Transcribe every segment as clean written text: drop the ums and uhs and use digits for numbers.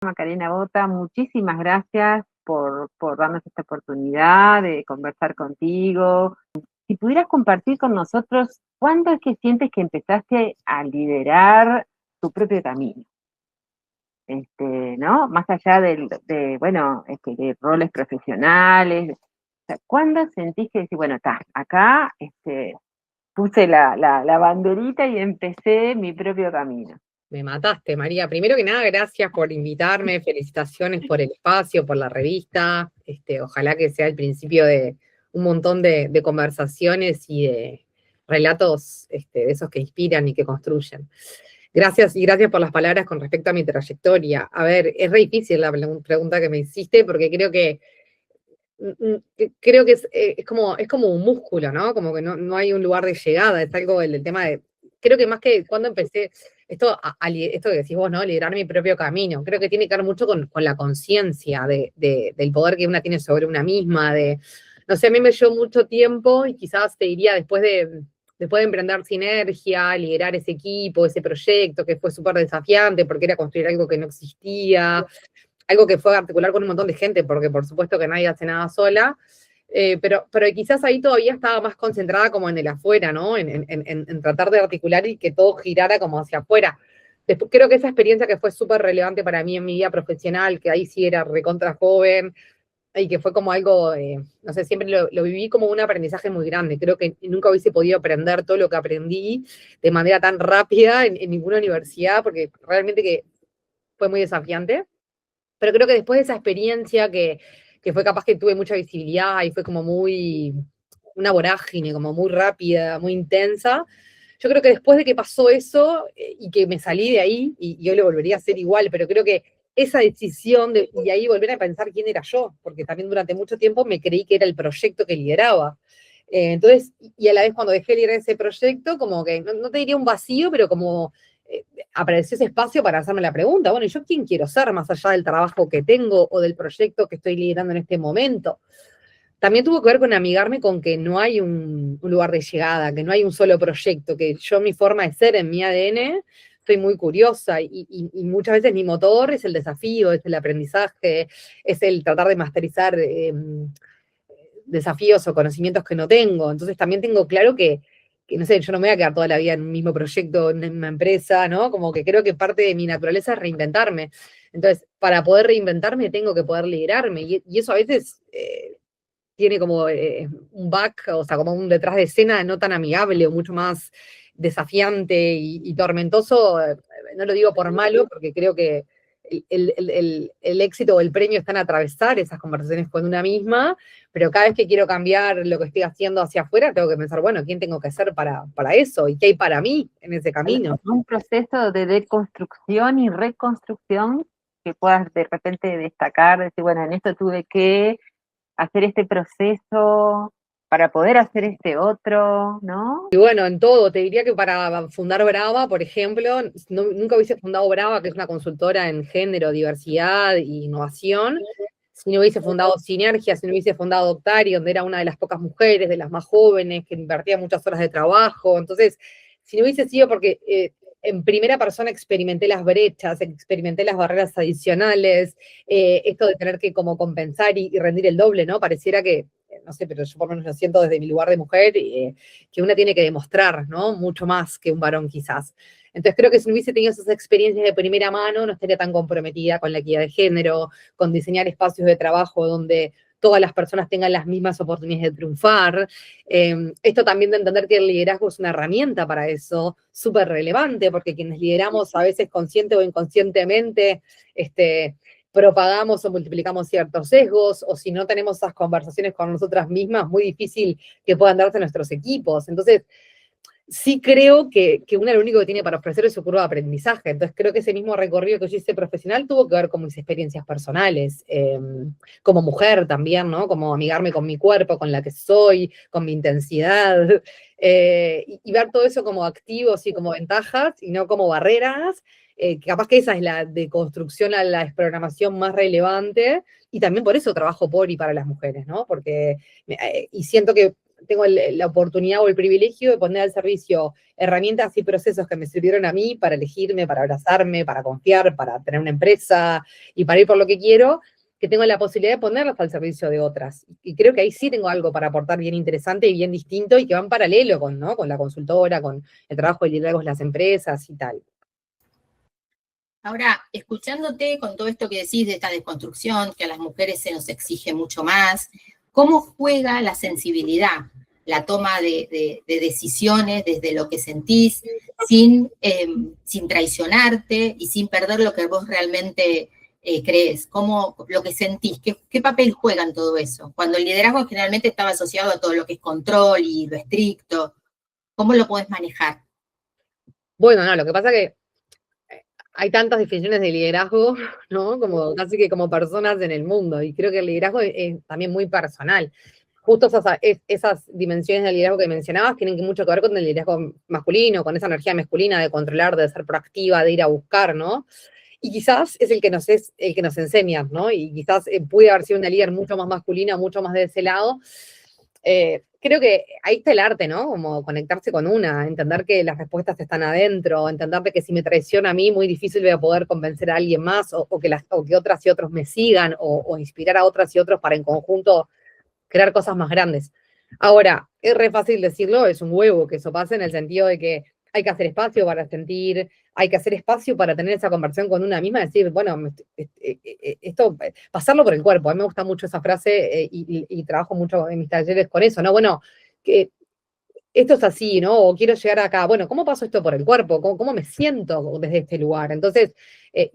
Macarena Bota, muchísimas gracias por darnos esta oportunidad de conversar contigo. Si pudieras compartir con nosotros, ¿cuándo es que sientes que empezaste a liderar tu propio camino? ¿No? Más allá de roles profesionales. O sea, ¿cuándo sentís que decís, bueno, está, acá puse la banderita y empecé mi propio camino? Me mataste, María. Primero que nada, gracias por invitarme, felicitaciones por el espacio, por la revista. Ojalá que sea el principio de un montón de conversaciones y de relatos de esos que inspiran y que construyen. Gracias y gracias por las palabras con respecto a mi trayectoria. A ver, es re difícil la pregunta que me hiciste porque creo que es como un músculo, ¿no? Como que no hay un lugar de llegada, es algo del tema de, creo que más que cuando empecé, esto que decís vos, ¿no? Liderar mi propio camino, creo que tiene que ver mucho con la conciencia del poder que una tiene sobre una misma, no sé, a mí me llevó mucho tiempo y quizás te diría después de emprender Sinergia, liderar ese equipo, ese proyecto que fue súper desafiante porque era construir algo que no existía, algo que fue articular con un montón de gente, porque por supuesto que nadie hace nada sola, pero quizás ahí todavía estaba más concentrada como en el afuera, ¿no? En tratar de articular y que todo girara como hacia afuera. Después, creo que esa experiencia que fue súper relevante para mí en mi vida profesional, que ahí sí era recontra joven, y que fue como algo, no sé, siempre lo viví como un aprendizaje muy grande. Creo que nunca hubiese podido aprender todo lo que aprendí de manera tan rápida en ninguna universidad, porque realmente que fue muy desafiante. Pero creo que después de esa experiencia que fue capaz que tuve mucha visibilidad y fue como muy, una vorágine, como muy rápida, muy intensa, yo creo que después de que pasó eso y que me salí de ahí, y yo lo volvería a hacer igual, pero creo que esa decisión y ahí volver a pensar quién era yo, porque también durante mucho tiempo me creí que era el proyecto que lideraba. Entonces, y a la vez cuando dejé de liderar ese proyecto, como que, no te diría un vacío, pero como eh, apareció ese espacio para hacerme la pregunta, bueno, ¿y yo quién quiero ser más allá del trabajo que tengo o del proyecto que estoy liderando en este momento? También tuvo que ver con amigarme con que no hay un lugar de llegada, que no hay un solo proyecto, que yo mi forma de ser en mi ADN, soy muy curiosa y muchas veces mi motor es el desafío, es el aprendizaje, es el tratar de masterizar desafíos o conocimientos que no tengo. Entonces también tengo claro que, no sé, yo no me voy a quedar toda la vida en un mismo proyecto, en una empresa, ¿no? Como que creo que parte de mi naturaleza es reinventarme. Entonces, para poder reinventarme tengo que poder liderarme. Y eso a veces tiene como un back, o sea, como un detrás de escena no tan amigable o mucho más desafiante y tormentoso. No lo digo por malo, porque creo que el éxito o el premio está en atravesar esas conversaciones con una misma, pero cada vez que quiero cambiar lo que estoy haciendo hacia afuera, tengo que pensar, bueno, ¿quién tengo que ser para eso? ¿Y qué hay para mí en ese camino? Un proceso de deconstrucción y reconstrucción que puedas de repente destacar, decir, bueno, en esto tuve que hacer este proceso para poder hacer este otro, ¿no? Y bueno, en todo, te diría que para fundar Brava, por ejemplo, nunca hubiese fundado Brava, que es una consultora en género, diversidad e innovación, si no hubiese fundado Sinergia, si no hubiese fundado Octari, donde era una de las pocas mujeres, de las más jóvenes, que invertía muchas horas de trabajo. Entonces, si no hubiese sido porque en primera persona experimenté las brechas, experimenté las barreras adicionales, esto de tener que como compensar y rendir el doble, ¿no? Pareciera que, no sé, pero yo por lo menos lo siento desde mi lugar de mujer, que una tiene que demostrar, ¿no? Mucho más que un varón quizás. Entonces creo que si no hubiese tenido esas experiencias de primera mano, no estaría tan comprometida con la equidad de género, con diseñar espacios de trabajo donde todas las personas tengan las mismas oportunidades de triunfar. Esto también de entender que el liderazgo es una herramienta para eso, súper relevante, porque quienes lideramos a veces consciente o inconscientemente, propagamos o multiplicamos ciertos sesgos, o si no tenemos esas conversaciones con nosotras mismas, muy difícil que puedan darse nuestros equipos. Entonces, sí creo que uno lo único que tiene para ofrecer es su curva de aprendizaje. Entonces creo que ese mismo recorrido que yo hice profesional tuvo que ver con mis experiencias personales, como mujer también, ¿no? Como amigarme con mi cuerpo, con la que soy, con mi intensidad, y ver todo eso como activos y como ventajas y no como barreras. Capaz que esa es la deconstrucción a la desprogramación más relevante, y también por eso trabajo por y para las mujeres, ¿no? Porque, y siento que tengo la oportunidad o el privilegio de poner al servicio herramientas y procesos que me sirvieron a mí para elegirme, para abrazarme, para confiar, para tener una empresa y para ir por lo que quiero, que tengo la posibilidad de ponerlas al servicio de otras. Y creo que ahí sí tengo algo para aportar bien interesante y bien distinto y que va en paralelo con, ¿no? Con la consultora, con el trabajo de liderazgo en las empresas y tal. Ahora, escuchándote con todo esto que decís de esta desconstrucción, que a las mujeres se nos exige mucho más, ¿cómo juega la sensibilidad, la toma de decisiones desde lo que sentís, sin traicionarte y sin perder lo que vos realmente crees? ¿Cómo lo que sentís? ¿Qué papel juega en todo eso? Cuando el liderazgo generalmente estaba asociado a todo lo que es control y lo estricto, ¿cómo lo podés manejar? Bueno, no, lo que pasa que hay tantas definiciones de liderazgo, ¿no? Como casi que como personas en el mundo. Y creo que el liderazgo es también muy personal. Justo esas dimensiones del liderazgo que mencionabas tienen mucho que ver con el liderazgo masculino, con esa energía masculina de controlar, de ser proactiva, de ir a buscar, ¿no? Y quizás es el que nos enseña, ¿no? Y quizás pude haber sido una líder mucho más masculina, mucho más de ese lado. Creo que ahí está el arte, ¿no? Como conectarse con una, entender que las respuestas están adentro, entender que si me traiciona a mí, muy difícil voy a poder convencer a alguien más, o que otras y otros me sigan, o inspirar a otras y otros para en conjunto crear cosas más grandes. Ahora, es re fácil decirlo, es un huevo que eso pase en el sentido de que hay que hacer espacio para sentir, hay que hacer espacio para tener esa conversación con una misma, decir, bueno, esto, pasarlo por el cuerpo. A mí me gusta mucho esa frase y trabajo mucho en mis talleres con eso, ¿no? Bueno, que esto es así, ¿no? O quiero llegar acá. Bueno, ¿cómo paso esto por el cuerpo? ¿Cómo me siento desde este lugar? Entonces,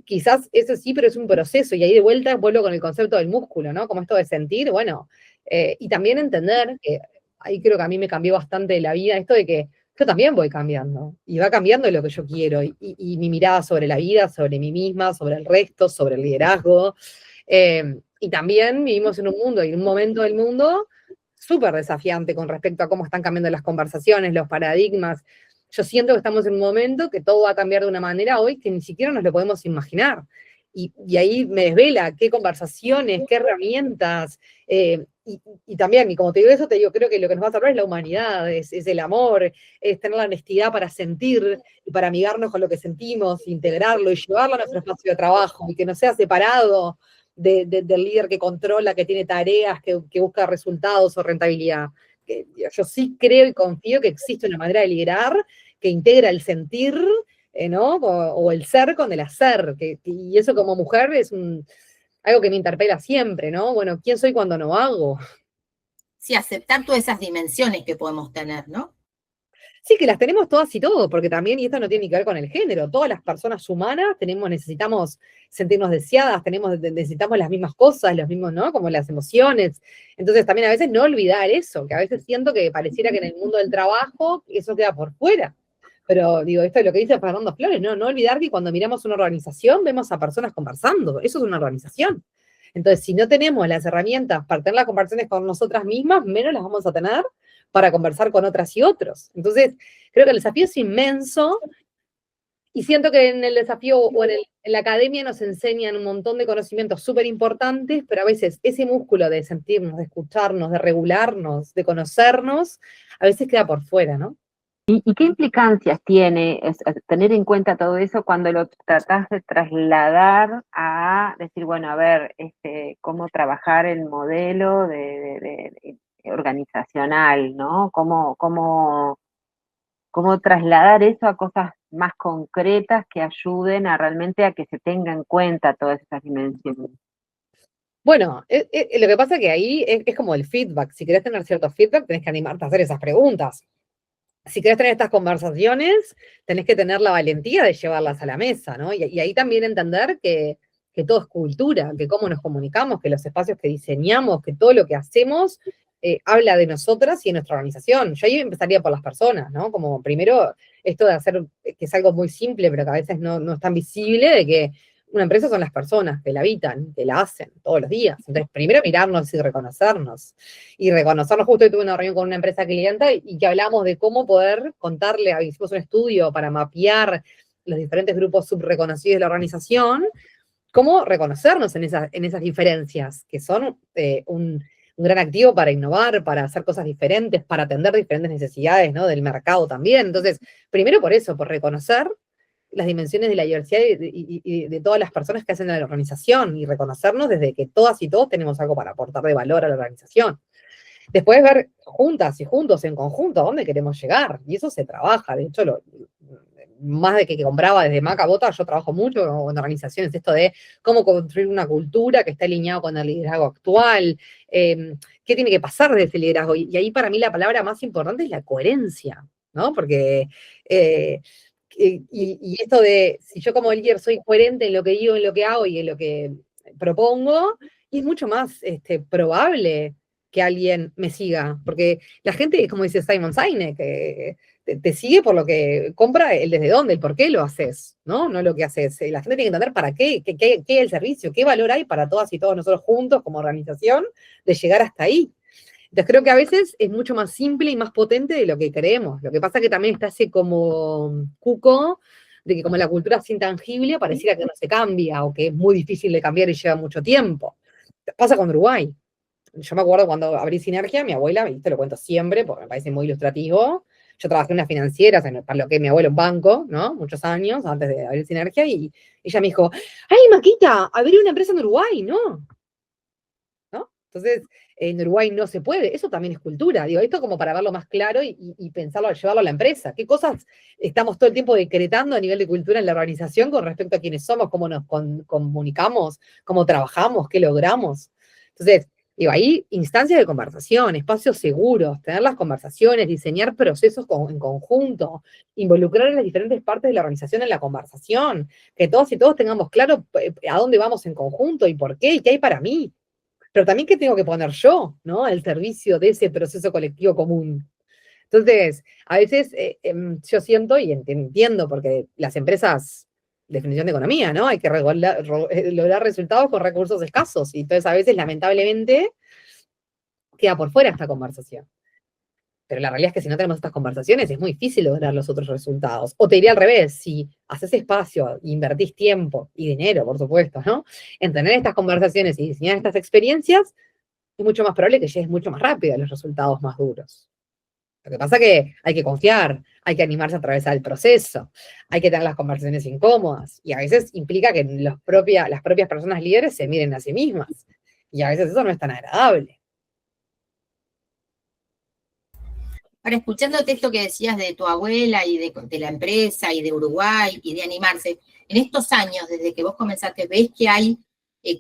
quizás eso sí, pero es un proceso. Y ahí de vuelta vuelvo con el concepto del músculo, ¿no? Como esto de sentir, bueno. Y también entender que ahí creo que a mí me cambió bastante la vida esto de que yo también voy cambiando. Y va cambiando lo que yo quiero. Y mi mirada sobre la vida, sobre mí misma, sobre el resto, sobre el liderazgo. Y también vivimos en un mundo y en un momento del mundo súper desafiante con respecto a cómo están cambiando las conversaciones, los paradigmas. Yo siento que estamos en un momento que todo va a cambiar de una manera hoy que ni siquiera nos lo podemos imaginar. Y ahí me desvela qué conversaciones, qué herramientas. Y también, y como te digo eso, te digo, creo que lo que nos va a salvar es la humanidad, es el amor, es tener la honestidad para sentir y para amigarnos con lo que sentimos, integrarlo y llevarlo a nuestro espacio de trabajo y que no sea separado del líder que controla, que tiene tareas, que busca resultados o rentabilidad. Yo sí creo y confío que existe una manera de liderar que integra el sentir, ¿no? O el ser con el hacer. Y eso como mujer es algo que me interpela siempre, ¿no? Bueno, ¿quién soy cuando no hago? Sí, aceptar todas esas dimensiones que podemos tener, ¿no? Sí, que las tenemos todas y todos, porque también, y esto no tiene ni que ver con el género, todas las personas humanas necesitamos sentirnos deseadas, necesitamos las mismas cosas, los mismos, ¿no? Como las emociones. Entonces también a veces no olvidar eso, que a veces siento que pareciera que en el mundo del trabajo eso queda por fuera. Pero digo, esto es lo que dice Fernando Flores, ¿no? No olvidar que cuando miramos una organización vemos a personas conversando, eso es una organización. Entonces, si no tenemos las herramientas para tener las conversaciones con nosotras mismas, menos las vamos a tener para conversar con otras y otros. Entonces, creo que el desafío es inmenso y siento que en el desafío o en la academia nos enseñan un montón de conocimientos súper importantes, pero a veces ese músculo de sentirnos, de escucharnos, de regularnos, de conocernos, a veces queda por fuera, ¿no? ¿Y qué implicancias tiene tener en cuenta todo eso cuando lo tratás de trasladar a decir, bueno, a ver, cómo trabajar el modelo de organizacional, ¿no? Cómo trasladar eso a cosas más concretas que ayuden a realmente a que se tenga en cuenta todas esas dimensiones? Bueno, lo que pasa es que ahí es como el feedback. Si querés tener cierto feedback, tenés que animarte a hacer esas preguntas. Si querés tener estas conversaciones, tenés que tener la valentía de llevarlas a la mesa, ¿no? Y ahí también entender que todo es cultura, que cómo nos comunicamos, que los espacios que diseñamos, que todo lo que hacemos habla de nosotras y de nuestra organización. Yo ahí empezaría por las personas, ¿no? Como primero esto de hacer, que es algo muy simple, pero que a veces no es tan visible, de que una empresa son las personas que la habitan, que la hacen todos los días. Entonces, primero mirarnos y reconocernos. Y reconocernos, justo hoy tuve una reunión con una empresa cliente y que hablamos de cómo poder contarle, hicimos un estudio para mapear los diferentes grupos subreconocidos de la organización, cómo reconocernos en esas diferencias, que son un gran activo para innovar, para hacer cosas diferentes, para atender diferentes necesidades, ¿no? Del mercado también. Entonces, primero por eso, por reconocer las dimensiones de la diversidad y de todas las personas que hacen la organización y reconocernos desde que todas y todos tenemos algo para aportar de valor a la organización. Después ver juntas y juntos, en conjunto, a dónde queremos llegar. Y eso se trabaja. De hecho, más de que compraba desde Maca Bota, yo trabajo mucho en organizaciones, esto de cómo construir una cultura que esté alineado con el liderazgo actual, qué tiene que pasar desde ese liderazgo. Y ahí para mí la palabra más importante es la coherencia, ¿no? Porque... y esto de, si yo como líder soy coherente en lo que digo, en lo que hago y en lo que propongo, y es mucho más probable que alguien me siga, porque la gente, como dice Simon Sinek, te sigue por lo que compra, el desde dónde, el por qué lo haces, ¿no? No lo que haces. La gente tiene que entender para qué es el servicio, qué valor hay para todas y todos nosotros juntos como organización de llegar hasta ahí. Entonces creo que a veces es mucho más simple y más potente de lo que creemos. Lo que pasa es que también está ese como cuco de que como la cultura es intangible, pareciera que no se cambia o que es muy difícil de cambiar y lleva mucho tiempo. Pasa con Uruguay. Yo me acuerdo cuando abrí Sinergia, mi abuela, y te lo cuento siempre porque me parece muy ilustrativo, yo trabajé en una financiera, o sea, para lo que mi abuelo en banco, ¿no? Muchos años antes de abrir Sinergia, y ella me dijo, ¡ay, Maquita, abrí una empresa en Uruguay! ¿No? Entonces, en Uruguay no se puede. Eso también es cultura. Digo, esto como para verlo más claro y pensarlo, llevarlo a la empresa. ¿Qué cosas estamos todo el tiempo decretando a nivel de cultura en la organización con respecto a quiénes somos, cómo nos comunicamos, cómo trabajamos, qué logramos? Entonces, digo, ahí instancias de conversación, espacios seguros, tener las conversaciones, diseñar procesos en conjunto, involucrar a las diferentes partes de la organización en la conversación, que todos y todos tengamos claro a dónde vamos en conjunto y por qué y qué hay para mí. Pero también qué tengo que poner yo, ¿no? Al servicio de ese proceso colectivo común. Entonces, a veces yo siento y entiendo, porque las empresas, definición de economía, ¿no? Hay que lograr resultados con recursos escasos. Y entonces, a veces, lamentablemente, queda por fuera esta conversación. Pero la realidad es que si no tenemos estas conversaciones es muy difícil lograr los otros resultados. O te diría al revés, si haces espacio, invertís tiempo y dinero, por supuesto, ¿no? En tener estas conversaciones y diseñar estas experiencias, es mucho más probable que llegues mucho más rápido a los resultados más duros. Lo que pasa es que hay que confiar, hay que animarse a atravesar el proceso, hay que tener las conversaciones incómodas, y a veces implica que las propias personas líderes se miren a sí mismas, y a veces eso no es tan agradable. Ahora, escuchándote esto que decías de tu abuela y de la empresa y de Uruguay y de animarse, en estos años, desde que vos comenzaste, ¿ves que hay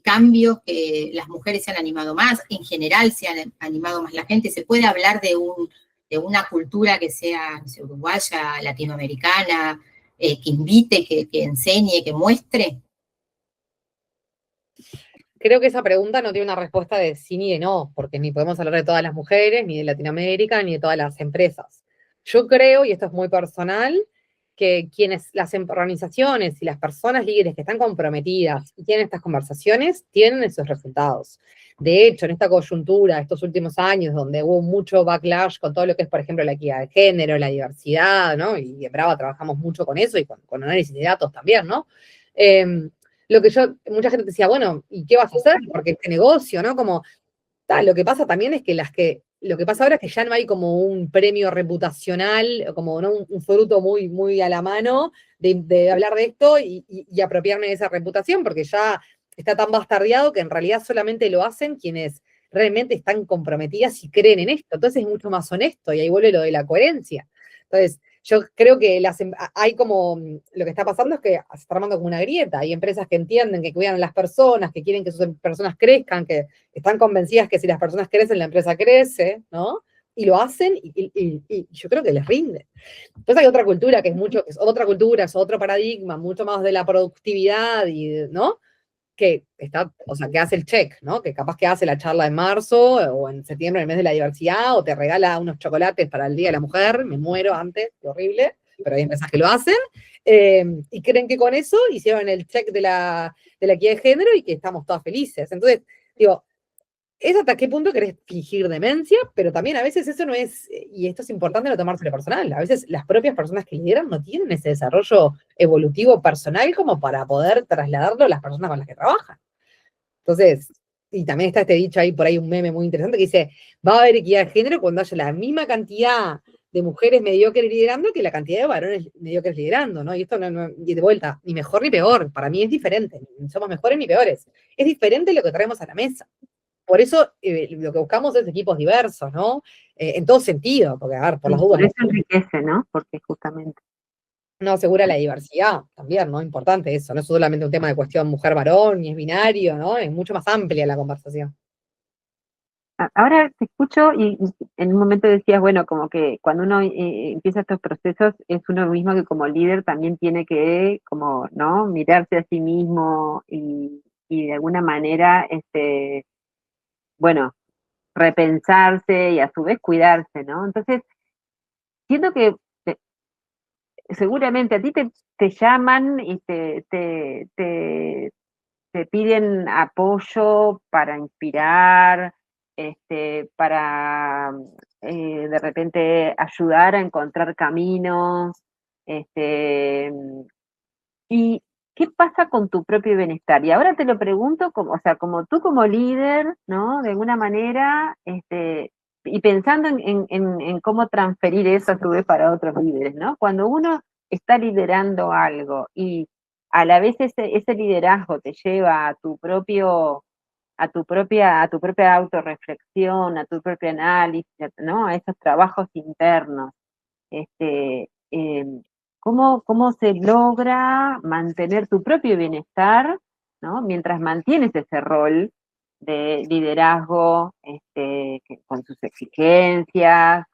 cambios, que las mujeres se han animado más, en general se han animado más la gente? ¿Se puede hablar de una cultura que sea, no sé, uruguaya, latinoamericana, que invite, que enseñe, que muestre? Creo que esa pregunta no tiene una respuesta de sí ni de no, porque ni podemos hablar de todas las mujeres, ni de Latinoamérica, ni de todas las empresas. Yo creo, y esto es muy personal, que las organizaciones y las personas líderes que están comprometidas y tienen estas conversaciones, tienen esos resultados. De hecho, en esta coyuntura, estos últimos años, donde hubo mucho backlash con todo lo que es, por ejemplo, la equidad de género, la diversidad, ¿no? Y en Brava trabajamos mucho con eso y con análisis de datos también, ¿no? Mucha gente decía, bueno, ¿y qué vas a hacer? Porque este negocio, ¿no? Como, lo que pasa también es que lo que pasa ahora es que ya no hay como un premio reputacional, como ¿no? un fruto muy, muy a la mano de hablar de esto y apropiarme de esa reputación, porque ya está tan bastardeado que en realidad solamente lo hacen quienes realmente están comprometidas y creen en esto. Entonces es mucho más honesto y ahí vuelve lo de la coherencia. Entonces, yo creo que hay como, lo que está pasando es que se está armando como una grieta. Hay empresas que entienden, que cuidan a las personas, que quieren que sus personas crezcan, que están convencidas que si las personas crecen, la empresa crece, ¿no? Y lo hacen y yo creo que les rinde. Entonces hay otra cultura que es otra cultura, es otro paradigma, mucho más de la productividad ¿no? Que que hace el check, ¿no? Que capaz que hace la charla en marzo o en septiembre, en el mes de la diversidad, o te regala unos chocolates para el Día de la Mujer, me muero antes, qué horrible, pero hay empresas que lo hacen, y creen que con eso hicieron el check de la equidad de género y que estamos todas felices. Entonces, digo, es hasta qué punto querés fingir demencia, pero también a veces eso no es, y esto es importante no tomárselo personal, a veces las propias personas que lideran no tienen ese desarrollo evolutivo personal como para poder trasladarlo a las personas con las que trabajan. Entonces, y también está este dicho ahí, por ahí un meme muy interesante que dice, va a haber equidad de género cuando haya la misma cantidad de mujeres mediocres liderando que la cantidad de varones mediocres liderando, ¿no? Y esto y de vuelta, ni mejor ni peor, para mí es diferente, ni somos mejores ni peores, es diferente lo que traemos a la mesa. Por eso lo que buscamos es equipos diversos, ¿no? En todo sentido, porque a ver, por las dudas. Por eso enriquece, ¿no? Porque justamente. No asegura la diversidad también, ¿no? Importante eso, no es solamente un tema de cuestión mujer-varón, ni es binario, ¿no? Es mucho más amplia la conversación. Ahora te escucho y en un momento decías, bueno, como que cuando uno empieza estos procesos es uno mismo que como líder también tiene que, como, ¿no? Mirarse a sí mismo y de alguna manera, bueno, repensarse y a su vez cuidarse, ¿no? Entonces, siento que seguramente a ti te llaman y te piden apoyo para inspirar, para de repente ayudar a encontrar caminos, y qué pasa con tu propio bienestar. Y ahora te lo pregunto, como, o sea, como tú como líder, ¿no? De alguna manera, y pensando en cómo transferir eso a su vez para otros líderes, ¿no? Cuando uno está liderando algo y a la vez ese liderazgo te lleva a tu propio, a tu propia autorreflexión, a tu propio análisis, ¿no? A esos trabajos internos. ¿Cómo se logra mantener tu propio bienestar, ¿no? Mientras mantienes ese rol de liderazgo, con sus exigencias,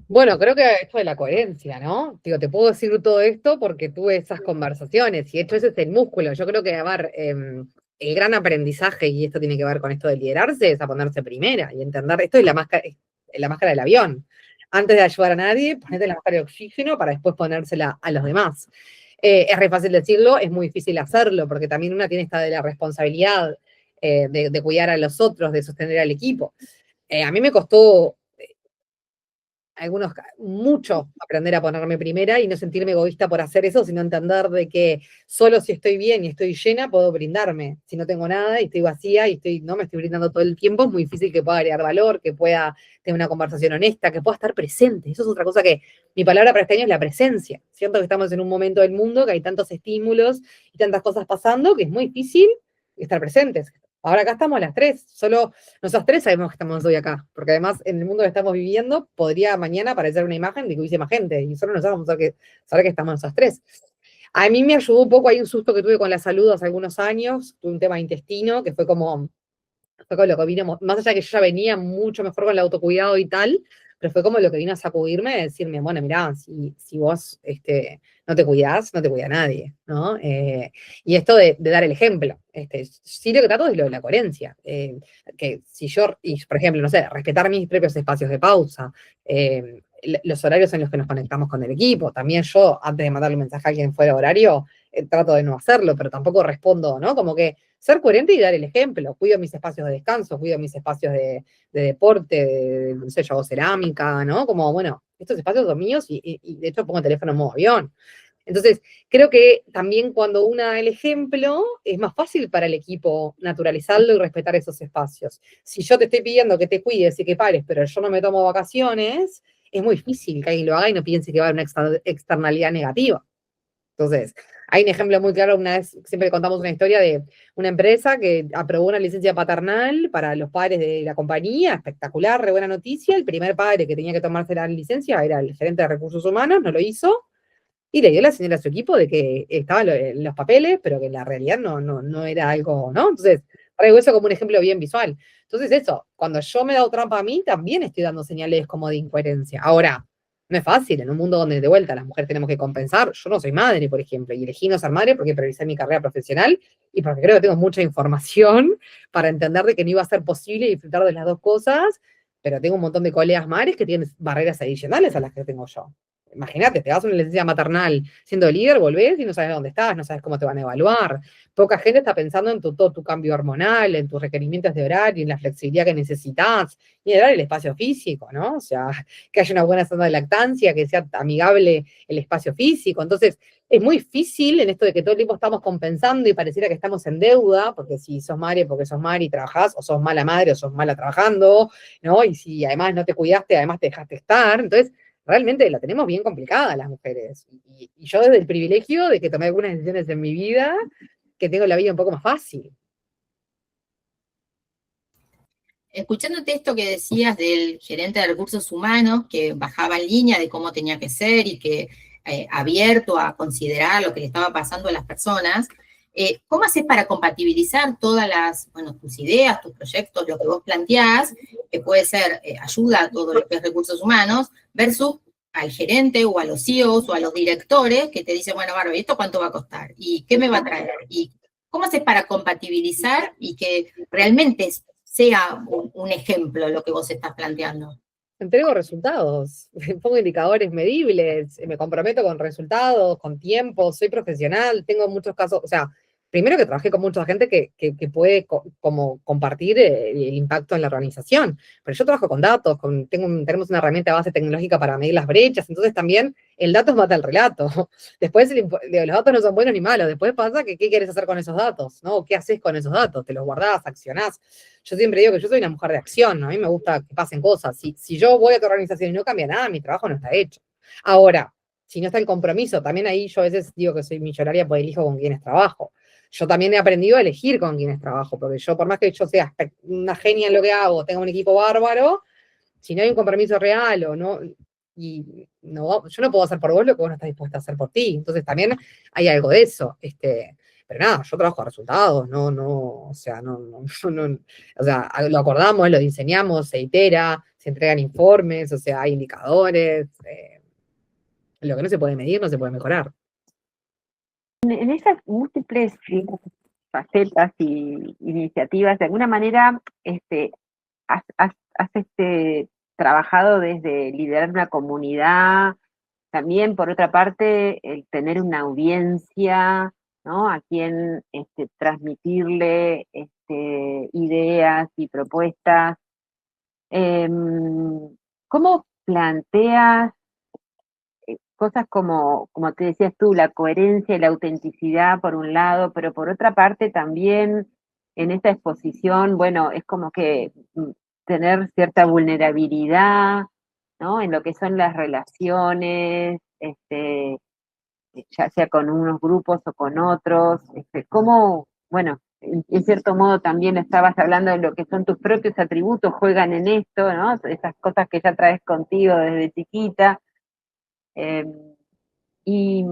Bueno, creo que esto de la coherencia, ¿no? Digo, te puedo decir todo esto porque tuve esas conversaciones y de hecho ese es el músculo. Yo creo que, a ver, el gran aprendizaje, y esto tiene que ver con esto de liderarse, es a ponerse primera y entender, esto es la máscara del avión. Antes de ayudar a nadie, ponete la máscara de oxígeno para después ponérsela a los demás. Es re fácil decirlo, es muy difícil hacerlo, porque también una tiene esta de la responsabilidad de cuidar a los otros, de sostener al equipo. A mí me costó mucho aprender a ponerme primera y no sentirme egoísta por hacer eso, sino entender de que solo si estoy bien y estoy llena puedo brindarme. Si no tengo nada y estoy vacía y no me estoy brindando todo el tiempo, es muy difícil que pueda agregar valor, que pueda tener una conversación honesta, que pueda estar presente. Eso es otra cosa que mi palabra para este año es la presencia. Siento que estamos en un momento del mundo que hay tantos estímulos y tantas cosas pasando que es muy difícil estar presentes. Ahora acá estamos las tres, solo nosotros tres sabemos que estamos hoy acá, porque además en el mundo que estamos viviendo podría mañana aparecer una imagen de que hubiese más gente y solo nosotros vamos a saber que estamos nosotros tres. A mí me ayudó un poco, hay un susto que tuve con la salud hace algunos años, tuve un tema de intestino que fue como lo que vino, más allá de que yo ya venía mucho mejor con el autocuidado y tal, pero fue como lo que vino a sacudirme, decirme, bueno, mirá, si vos no te cuidás, no te cuida nadie, ¿no? Y esto de dar el ejemplo, sí lo que trato es lo de la coherencia, que si yo, y por ejemplo, no sé, respetar mis propios espacios de pausa, los horarios en los que nos conectamos con el equipo, también yo, antes de mandarle un mensaje a alguien fuera de horario, trato de no hacerlo, pero tampoco respondo, ¿no? Como que ser coherente y dar el ejemplo. Cuido mis espacios de descanso, cuido mis espacios de deporte, no sé, yo hago cerámica, ¿no? Como, bueno, estos espacios son míos y de hecho pongo el teléfono en modo avión. Entonces, creo que también cuando uno da el ejemplo, es más fácil para el equipo naturalizarlo y respetar esos espacios. Si yo te estoy pidiendo que te cuides y que pares, pero yo no me tomo vacaciones, es muy difícil que alguien lo haga y no piense que va a haber una externalidad negativa. Entonces, hay un ejemplo muy claro, una vez siempre contamos una historia de una empresa que aprobó una licencia paternal para los padres de la compañía, espectacular, re buena noticia. El primer padre que tenía que tomarse la licencia era el gerente de recursos humanos, no lo hizo, y le dio la señal a su equipo de que estaba en los papeles, pero que en la realidad no era algo, ¿no? Entonces, traigo eso como un ejemplo bien visual. Entonces, eso, cuando yo me he dado trampa a mí, también estoy dando señales como de incoherencia. Ahora, no es fácil, en un mundo donde de vuelta las mujeres tenemos que compensar. Yo no soy madre, por ejemplo, y elegí no ser madre porque priorizé mi carrera profesional y porque creo que tengo mucha información para entender de que no iba a ser posible disfrutar de las dos cosas, pero tengo un montón de colegas madres que tienen barreras adicionales a las que tengo yo. imagínate, te vas a una licencia maternal siendo líder, volvés y no sabes dónde estás, no sabes cómo te van a evaluar. Poca gente está pensando en todo tu cambio hormonal, en tus requerimientos de horario, en la flexibilidad que necesitas, y en el espacio físico, ¿no? O sea, que haya una buena zona de lactancia, que sea amigable el espacio físico. Entonces, es muy difícil en esto de que todo el tiempo estamos compensando y pareciera que estamos en deuda, porque si sos madre, porque sos madre y trabajás, o sos mala madre o sos mala trabajando, ¿no? Y si además no te cuidaste, además te dejaste estar. Entonces, realmente la tenemos bien complicada las mujeres. Y yo desde el privilegio de que tomé algunas decisiones en mi vida, que tengo la vida un poco más fácil. Escuchándote esto que decías del gerente de recursos humanos, que bajaba en línea de cómo tenía que ser y que abierto a considerar lo que le estaba pasando a las personas, ¿cómo haces para compatibilizar todas las, bueno, tus ideas, tus proyectos, lo que vos planteás, que puede ser ayuda a todo lo que es recursos humanos, versus al gerente o a los CEOs o a los directores que te dicen, bueno, Barbie, ¿esto cuánto va a costar? ¿Y qué me va a traer? ¿Y cómo haces para compatibilizar y que realmente sea un ejemplo lo que vos estás planteando? Entrego resultados, pongo indicadores medibles, me comprometo con resultados, con tiempo, soy profesional, tengo muchos casos, o sea, primero que trabajé con mucha gente que puede como compartir el impacto en la organización, pero yo trabajo con datos, tenemos una herramienta de base tecnológica para medir las brechas, entonces también el dato mata el relato. Después los datos no son buenos ni malos, después pasa que qué quieres hacer con esos datos, ¿no? ¿Qué haces con esos datos? ¿Te los guardás, accionás? Yo siempre digo que yo soy una mujer de acción, ¿no? A mí me gusta que pasen cosas. Si yo voy a tu organización y no cambia nada, mi trabajo no está hecho. Ahora, si no está el compromiso, también ahí yo a veces digo que soy millonaria porque elijo con quienes trabajo. Yo también he aprendido a elegir con quienes trabajo, porque yo, por más que yo sea una genia en lo que hago, tenga un equipo bárbaro, si no hay un compromiso real o no, y no, yo no puedo hacer por vos lo que vos no estás dispuesta a hacer por ti. Entonces también hay algo de eso. Pero nada, yo trabajo a resultados, o sea, o sea, lo acordamos, lo diseñamos, se itera, se entregan informes, o sea, hay indicadores. Lo que no se puede medir no se puede mejorar. En esas múltiples facetas y iniciativas, de alguna manera, has trabajado desde liderar una comunidad, también por otra parte, el tener una audiencia, ¿no? A quien transmitirle ideas y propuestas. ¿Cómo planteas cosas como te decías tú, la coherencia y la autenticidad por un lado, pero por otra parte también en esta exposición, bueno, es como que tener cierta vulnerabilidad, ¿no? En lo que son las relaciones, ya sea con unos grupos o con otros, cómo, bueno, en cierto modo también estabas hablando de lo que son tus propios atributos, juegan en esto, ¿no? Esas cosas que ya traes contigo desde chiquita. Y,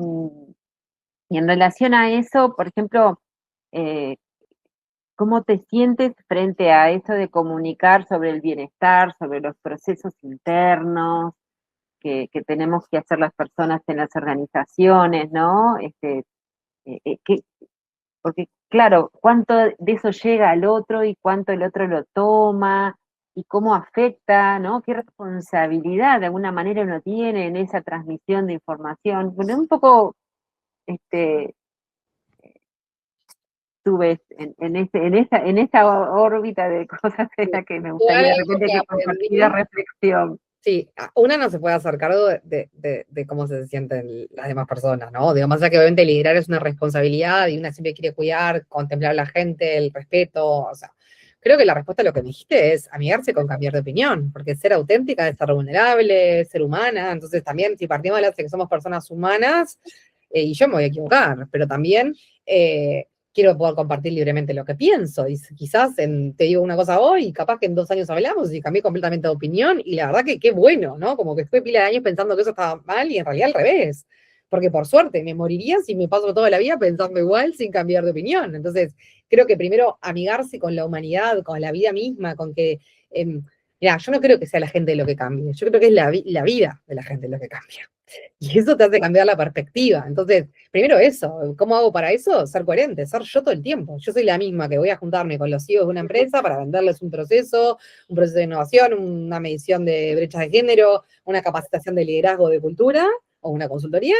y en relación a eso, por ejemplo, ¿cómo te sientes frente a eso de comunicar sobre el bienestar, sobre los procesos internos que tenemos que hacer las personas en las organizaciones, ¿no? Porque, claro, cuánto de eso llega al otro y cuánto el otro lo toma y cómo afecta, ¿no? ¿Qué responsabilidad de alguna manera uno tiene en esa transmisión de información? Bueno, un poco, tú ves en esa órbita de cosas en la que me gustaría de repente que compartiera reflexión. Sí, una no se puede hacer cargo de cómo se sienten las demás personas, ¿no? Digo, más allá que obviamente liderar es una responsabilidad y una siempre quiere cuidar, contemplar a la gente, el respeto, o sea, creo que la respuesta a lo que me dijiste es amigarse con cambiar de opinión, porque ser auténtica es ser vulnerable, ser humana, entonces también si partimos de la base que somos personas humanas, y yo me voy a equivocar, pero también quiero poder compartir libremente lo que pienso. Y quizás te digo una cosa hoy, y capaz que en 2 años hablamos y cambié completamente de opinión, y la verdad que qué bueno, ¿no? Como que estuve pila de años pensando que eso estaba mal y en realidad al revés. Porque por suerte me moriría si me paso toda la vida pensando igual sin cambiar de opinión. Entonces, creo que primero amigarse con la humanidad, con la vida misma, con que... Mirá, yo no creo que sea la gente lo que cambie, yo creo que es la vida de la gente lo que cambia. Y eso te hace cambiar la perspectiva. Entonces, primero eso, ¿cómo hago para eso? Ser coherente, ser yo todo el tiempo. Yo soy la misma que voy a juntarme con los CEOs de una empresa para venderles un proceso de innovación, una medición de brechas de género, una capacitación de liderazgo de cultura, o una consultoría,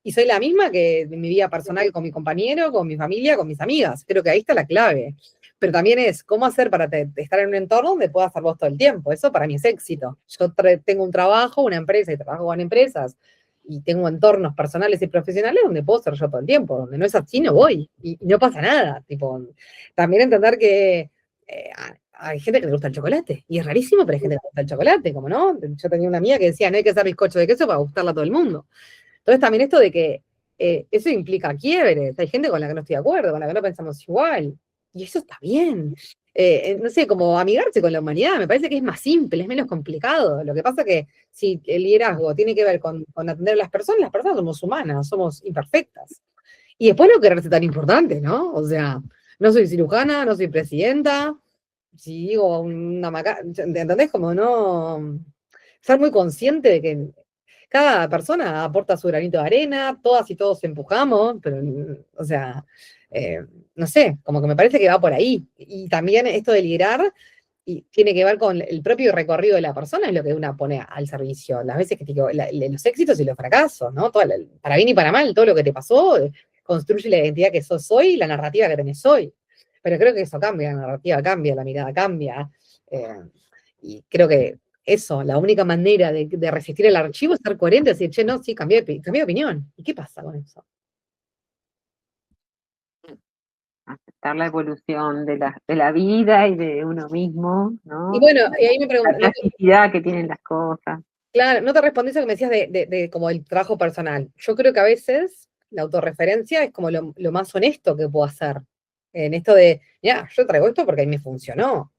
y soy la misma que en mi vida personal con mi compañero, con mi familia, con mis amigas. Creo que ahí está la clave. Pero también es cómo hacer para estar en un entorno donde puedas ser vos todo el tiempo. Eso para mí es éxito. Yo tengo un trabajo, una empresa, y trabajo con empresas, y tengo entornos personales y profesionales donde puedo ser yo todo el tiempo. Donde no es así, no voy. Y no pasa nada. Tipo, también entender que hay gente que le gusta el chocolate. Y es rarísimo, pero hay gente que le gusta el chocolate, como no. Yo tenía una amiga que decía, no hay que hacer bizcocho de queso para gustarle a todo el mundo. Entonces también esto de que eso implica quiebres. Hay gente con la que no estoy de acuerdo, con la que no pensamos igual. Y eso está bien. No sé, como amigarse con la humanidad, me parece que es más simple, es menos complicado. Lo que pasa que si el liderazgo tiene que ver con atender a las personas somos humanas, somos imperfectas. Y después no quererse tan importante, ¿no? O sea, no soy cirujana, no soy presidenta, si digo una maca, ¿entendés? Como no, ser muy consciente de que cada persona aporta su granito de arena, todas y todos empujamos, pero, o sea, no sé, como que me parece que va por ahí. Y también esto de liderar y tiene que ver con el propio recorrido de la persona, es lo que una pone al servicio. Las veces que los éxitos y los fracasos, ¿no? Para bien y para mal, todo lo que te pasó construye la identidad que sos hoy y la narrativa que tenés hoy. Pero creo que eso cambia, la narrativa cambia, la mirada cambia. Y creo que eso, la única manera de resistir el archivo es ser coherente, decir, che, no, sí, cambié de opinión. ¿Y qué pasa con eso? Aceptar la evolución de la vida y de uno mismo, ¿no? Y bueno, y ahí me La pregunto, plasticidad que tienen las cosas. claro, no te respondí eso que me decías de como el trabajo personal. Yo creo que a veces la autorreferencia es como lo más honesto que puedo hacer. En esto de, ya, yo traigo esto porque a mí me funcionó.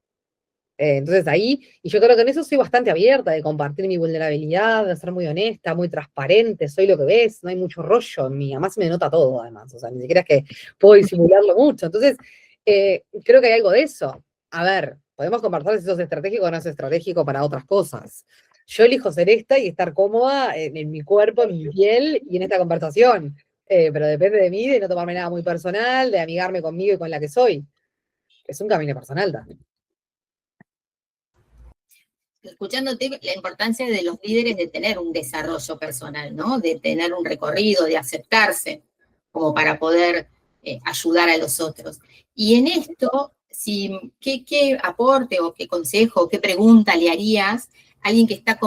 Entonces ahí, y yo creo que en eso soy bastante abierta, de compartir mi vulnerabilidad, de ser muy honesta, muy transparente, soy lo que ves, no hay mucho rollo en mí, además se me nota todo, además, o sea, ni siquiera es que puedo disimularlo mucho. Entonces, creo que hay algo de eso. A ver, podemos compartir si eso es estratégico o no es estratégico para otras cosas. Yo elijo ser esta y estar cómoda en mi cuerpo, en mi piel y en esta conversación. Pero depende de mí, de no tomarme nada muy personal, de amigarme conmigo y con la que soy. Es un camino personal también. Escuchándote, la importancia de los líderes de tener un desarrollo personal, ¿no? De tener un recorrido, de aceptarse, como para poder ayudar a los otros. Y en esto, ¿qué aporte o qué consejo o qué pregunta le harías a alguien que está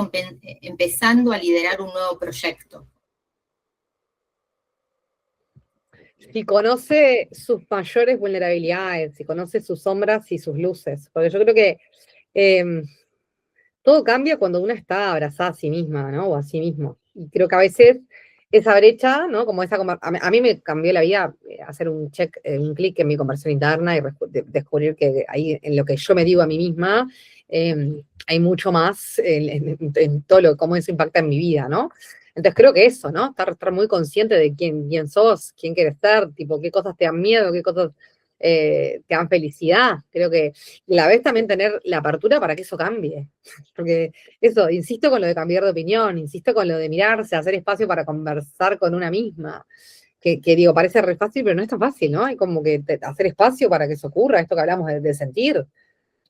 empezando a liderar un nuevo proyecto? Si conoce sus mayores vulnerabilidades, si conoce sus sombras y sus luces, porque yo creo que todo cambia cuando una está abrazada a sí misma, ¿no? O a sí mismo. Y creo que a veces esa brecha, ¿no? Como a mí me cambió la vida hacer un check, un clic en mi conversación interna y descubrir que ahí en lo que yo me digo a mí misma hay mucho más en todo cómo eso impacta en mi vida, ¿no? Entonces creo que eso, ¿no? Estar muy consciente de quién sos, quién quieres ser, tipo, qué cosas te dan miedo, qué cosas te dan felicidad. Creo que y a la vez también tener la apertura para que eso cambie. Porque eso, insisto con lo de cambiar de opinión, insisto con lo de mirarse, hacer espacio para conversar con una misma. Que digo, parece re fácil, pero no es tan fácil, ¿no? Hay como que hacer espacio para que eso ocurra, esto que hablamos de sentir.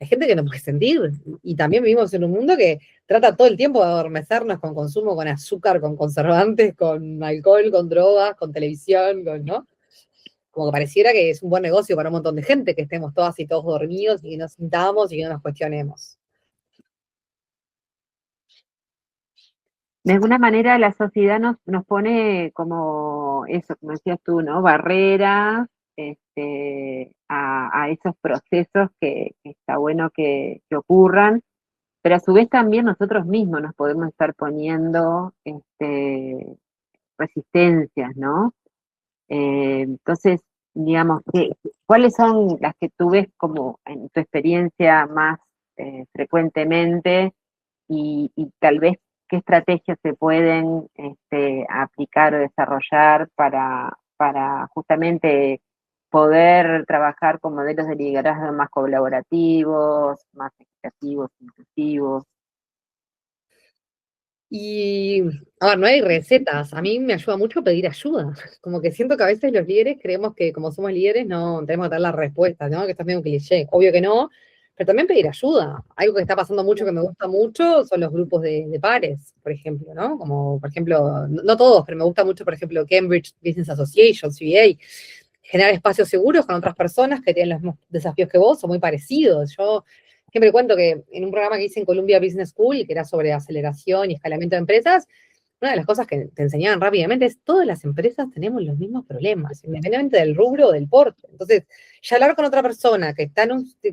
Hay gente que no puede sentir. Y también vivimos en un mundo que trata todo el tiempo de adormecernos con consumo, con azúcar, con conservantes, con alcohol, con drogas, con televisión, ¿no? Como que pareciera que es un buen negocio para un montón de gente, que estemos todas y todos dormidos y que nos sintamos y que no nos cuestionemos. De alguna manera la sociedad nos pone como eso, como decías tú, ¿no? Barreras a esos procesos que está bueno que ocurran, pero a su vez también nosotros mismos nos podemos estar poniendo resistencias, ¿no? Entonces, digamos, ¿cuáles son las que tú ves como en tu experiencia más frecuentemente y tal vez qué estrategias se pueden aplicar o desarrollar para justamente poder trabajar con modelos de liderazgo más colaborativos, más equitativos, inclusivos? Y, a ver, no hay recetas. A mí me ayuda mucho pedir ayuda. Como que siento que a veces los líderes creemos que como somos líderes no tenemos que dar las respuestas, ¿no? Que esto es medio un cliché. Obvio que no, pero también pedir ayuda. Algo que está pasando mucho, que me gusta mucho, son los grupos de pares, por ejemplo, ¿no? Como, por ejemplo, no todos, pero me gusta mucho, por ejemplo, Cambridge Business Association, CBA, generar espacios seguros con otras personas que tienen los mismos desafíos que vos o muy parecidos. Yo siempre cuento que en un programa que hice en Columbia Business School, que era sobre aceleración y escalamiento de empresas, una de las cosas que te enseñaban rápidamente es todas las empresas tenemos los mismos problemas, independientemente del rubro o del porte. Entonces, ya hablar con otra persona que está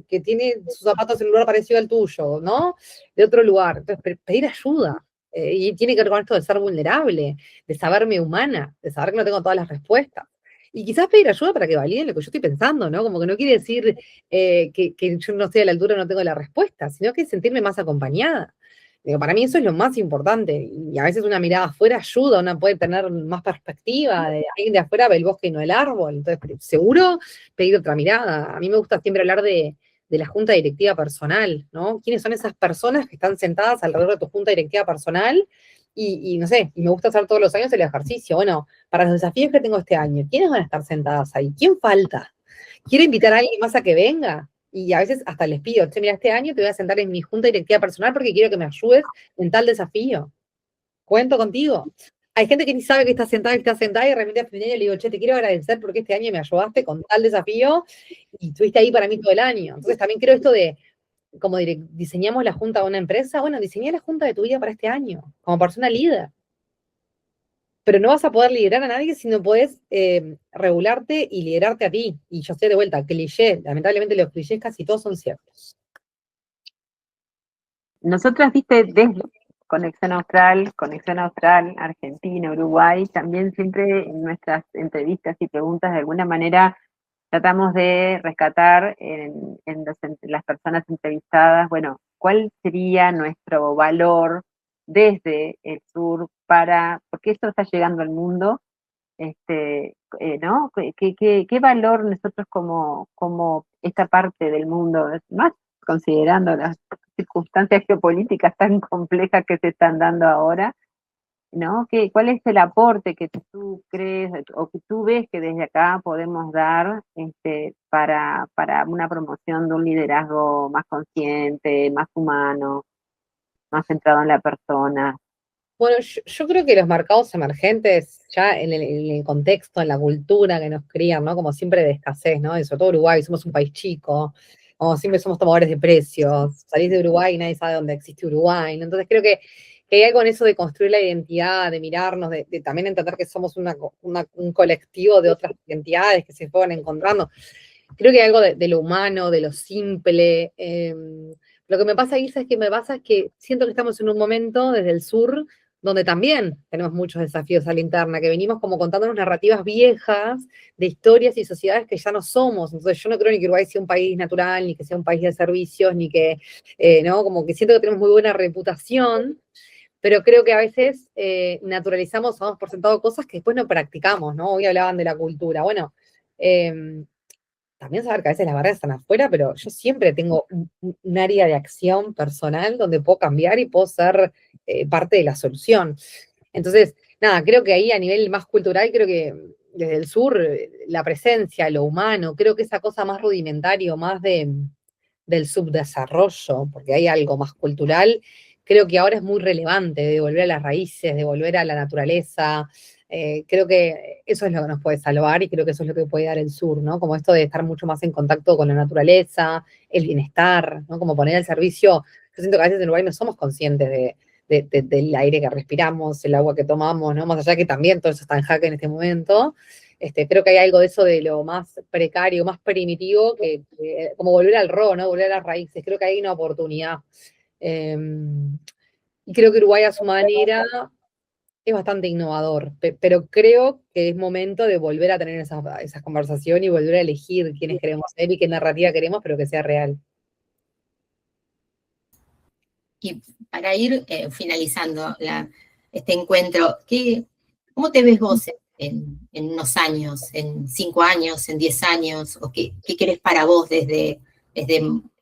que tiene sus zapatos en un lugar parecido al tuyo, ¿no? De otro lugar. Entonces, pedir ayuda. Y tiene que ver con esto de ser vulnerable, de saberme humana, de saber que no tengo todas las respuestas. Y quizás pedir ayuda para que validen lo que yo estoy pensando, ¿no? Como que no quiere decir que yo no estoy a la altura, no tengo la respuesta, sino que sentirme más acompañada. Digo, para mí eso es lo más importante, y a veces una mirada afuera ayuda, una puede tener más perspectiva, de alguien de afuera ve el bosque y no el árbol, entonces seguro pedir otra mirada. A mí me gusta siempre hablar de la junta directiva personal, ¿no? ¿Quiénes son esas personas que están sentadas alrededor de tu junta directiva personal? Y no sé, y me gusta hacer todos los años el ejercicio. Bueno, para los desafíos que tengo este año, ¿quiénes van a estar sentadas ahí? ¿Quién falta? ¿Quiere invitar a alguien más a que venga? Y a veces hasta les pido, che, mira, este año te voy a sentar en mi junta directiva personal porque quiero que me ayudes en tal desafío. Cuento contigo. Hay gente que ni sabe que está sentada, y de repente a fin de año le digo, che, te quiero agradecer porque este año me ayudaste con tal desafío y estuviste ahí para mí todo el año. Entonces también creo esto de, como diseñamos la junta de una empresa, bueno, diseñé la junta de tu vida para este año, como persona líder. Pero no vas a poder liderar a nadie si no puedes regularte y liderarte a ti. Y yo sé de vuelta, cliché, lamentablemente los clichés casi todos son ciertos. Nosotras, viste, desde Conexión Austral, Argentina, Uruguay, también siempre en nuestras entrevistas y preguntas de alguna manera tratamos de rescatar en las personas entrevistadas, bueno, ¿cuál sería nuestro valor desde el sur porque esto está llegando al mundo, ¿no? ¿Qué valor nosotros como esta parte del mundo, más considerando las circunstancias geopolíticas tan complejas que se están dando ahora, ¿no? ¿Cuál es el aporte que tú crees o que tú ves que desde acá podemos dar para una promoción de un liderazgo más consciente, más humano, más centrado en la persona? Bueno, yo creo que los mercados emergentes, ya en el contexto, en la cultura que nos crían, ¿no? Como siempre de escasez, ¿no? Y sobre todo Uruguay, somos un país chico, como siempre somos tomadores de precios, salís de Uruguay y nadie sabe dónde existe Uruguay, ¿no? Entonces creo que hay algo en eso de construir la identidad, de mirarnos, de también entender que somos un colectivo de otras identidades que se fueron encontrando. Creo que hay algo de lo humano, de lo simple. Lo que me pasa, Isa, es que siento que estamos en un momento desde el sur donde también tenemos muchos desafíos a la interna, que venimos como contándonos narrativas viejas de historias y sociedades que ya no somos. Entonces yo no creo ni que Uruguay sea un país natural, ni que sea un país de servicios, ni que, ¿no? Como que siento que tenemos muy buena reputación, pero creo que a veces naturalizamos, damos por sentado cosas que después no practicamos, ¿no? Hoy hablaban de la cultura. Bueno, también saber que a veces las barreras están afuera, pero yo siempre tengo un área de acción personal donde puedo cambiar y puedo ser parte de la solución. Entonces, nada, creo que ahí a nivel más cultural, creo que desde el sur, la presencia, lo humano, creo que esa cosa más rudimentaria, más del subdesarrollo, porque hay algo más cultural, creo que ahora es muy relevante, de volver a las raíces, de volver a la naturaleza. Creo que eso es lo que nos puede salvar y creo que eso es lo que puede dar el sur, ¿no? Como esto de estar mucho más en contacto con la naturaleza, el bienestar, ¿no? Como poner al servicio. Yo siento que a veces en Uruguay no somos conscientes del aire que respiramos, el agua que tomamos, ¿no? Más allá que también todo eso está en jaque en este momento. Creo que hay algo de eso de lo más precario, más primitivo, que como volver al ¿no? Volver a las raíces. Creo que hay una oportunidad. Y creo que Uruguay a su manera es bastante innovador, pero creo que es momento de volver a tener esas conversaciones y volver a elegir quiénes queremos ser y qué narrativa queremos, pero que sea real. Y para ir finalizando este encuentro, ¿cómo te ves vos en unos años, en 5 años, en 10 años? ¿O qué querés para vos desde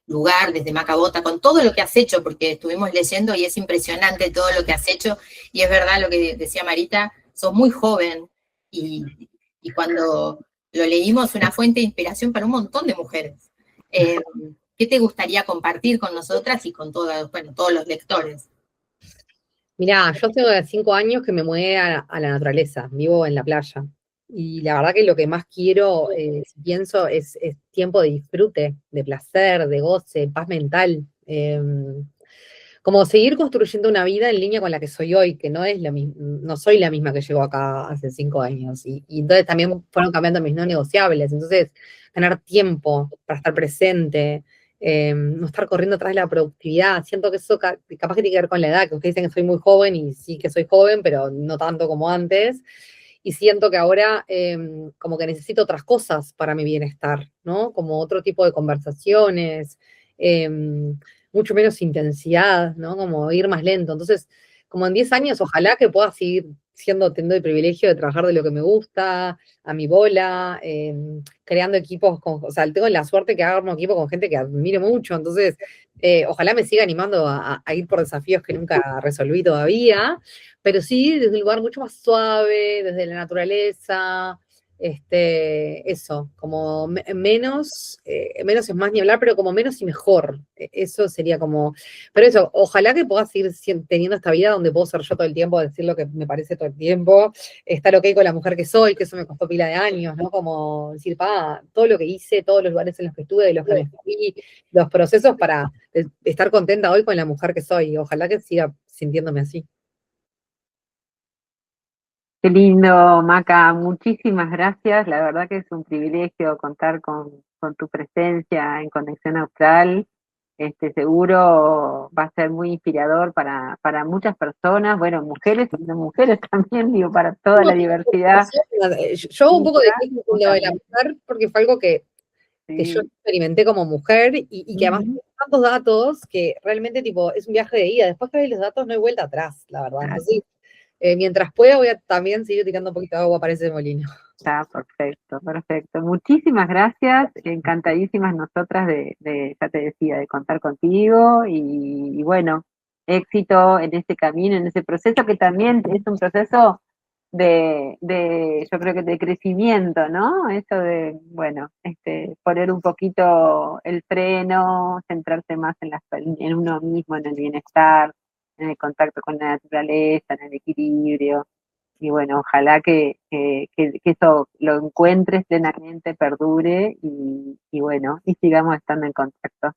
lugar, desde Macabota, con todo lo que has hecho? Porque estuvimos leyendo y es impresionante todo lo que has hecho, y es verdad lo que decía Marita, sos muy joven, y cuando lo leímos, una fuente de inspiración para un montón de mujeres. ¿Qué te gustaría compartir con nosotras y con todos, bueno, todos los lectores? Mirá, yo tengo 5 años que me mudé a la naturaleza, vivo en la playa. Y la verdad que lo que más quiero, si pienso, es tiempo de disfrute, de placer, de goce, paz mental. Como seguir construyendo una vida en línea con la que soy hoy, que no es no soy la misma que llegó acá hace 5 años. Y entonces también fueron cambiando mis no negociables. Entonces, tener tiempo para estar presente, no estar corriendo atrás de la productividad. Siento que eso capaz que tiene que ver con la edad, que ustedes dicen que soy muy joven y sí que soy joven, pero no tanto como antes. Y siento que ahora como que necesito otras cosas para mi bienestar, ¿no? Como otro tipo de conversaciones, mucho menos intensidad, ¿no? Como ir más lento. Entonces, como en 10 años, ojalá que pueda seguir teniendo el privilegio de trabajar de lo que me gusta, a mi bola, creando equipos, o sea, tengo la suerte que hago un equipo con gente que admiro mucho, entonces, ojalá me siga animando a ir por desafíos que nunca resolví todavía, pero sí desde un lugar mucho más suave, desde la naturaleza, eso, como menos, menos es más ni hablar, pero como menos y mejor. Eso sería como, pero eso, ojalá que pueda seguir teniendo esta vida donde puedo ser yo todo el tiempo, decir lo que me parece todo el tiempo, estar ok con la mujer que soy, que eso me costó pila de años, ¿no? Como decir, todo lo que hice, todos los lugares en los que estuve, de los que me fui, los procesos para estar contenta hoy con la mujer que soy. Ojalá que siga sintiéndome así. Qué lindo, Maca, muchísimas gracias. La verdad que es un privilegio contar con tu presencia en Conexión Austral. Seguro va a ser muy inspirador para muchas personas, bueno, mujeres y no mujeres también, digo, para toda la diversidad. Yo un poco de con lo de la mujer, porque fue algo que yo Sí. experimenté como mujer y que además Ujú. tengo tantos datos que realmente tipo es un viaje de ida. Después que hay los datos no hay vuelta atrás, la verdad. Entonces, mientras pueda voy a también seguir tirando un poquito de agua para ese molino. Está perfecto, perfecto. Muchísimas gracias, encantadísimas nosotras ya te decía, de contar contigo y bueno, éxito en ese camino, en ese proceso que también es un proceso yo creo que de crecimiento, ¿no? Eso de, bueno, poner un poquito el freno, centrarse más en uno mismo, en el bienestar, en el contacto con la naturaleza, en el equilibrio. Y bueno, ojalá que eso lo encuentres plenamente, perdure y bueno, y sigamos estando en contacto.